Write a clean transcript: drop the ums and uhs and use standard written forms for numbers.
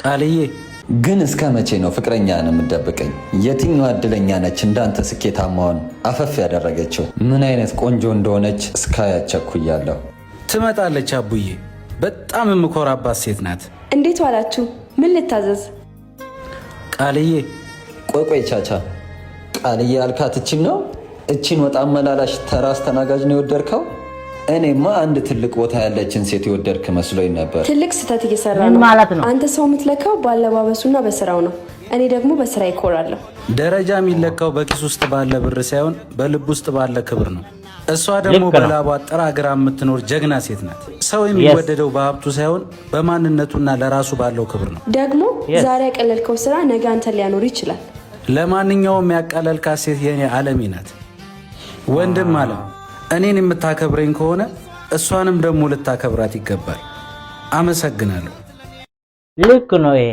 ቃልዬ ግን እስከ መቼ ነው ፍቅረኛን የምትደብቀኝ? የትኛዋ እድለኛ ነች እንዳንተ ስኬታማውን አፈፍ ያደረገችው? ምን አይነት ቆንጆ እንደሆነች እስካያቸኩያለሁ። ትመጣለች አቡዬ፣ በጣም የምኮራባት ሴት ናት። እንዴት ዋላችሁ? ምን ልታዘዝ? ቃልዬ ቆይ ቻቻ፣ ቃልዬ አልካት እችን ነው? እችን ወጣ አመላላሽ ተራ አስተናጋጅ ነው የወደድከው? እኔማ አንድ ትልቅ ቦታ ያለችን ሴት የወደድክ መስሎኝ ነበር። ትልቅ ስህተት እየሰራ ነው ማለት ነው። አንተ ሰው የምትለካው ባለባበሱና በስራው ነው። እኔ ደግሞ በስራ ይኮራለሁ። ደረጃ የሚለካው በኪስ ውስጥ ባለ ብር ሳይሆን በልብ ውስጥ ባለ ክብር ነው። እሷ ደግሞ በላቧ ጥራ ግራ የምትኖር ጀግና ሴት ናት። ሰው የሚወደደው በሀብቱ ሳይሆን በማንነቱና ለራሱ ባለው ክብር ነው። ደግሞ ዛሬ ያቀለልከው ስራ ነገ አንተ ሊያኖር ይችላል። ለማንኛውም ያቀለልካት ሴት የኔ አለሜ ናት። ወንድም አለም፣ እኔን የምታከብረኝ ከሆነ እሷንም ደግሞ ልታከብራት ይገባል። አመሰግናለሁ። ልክ ነው ይሄ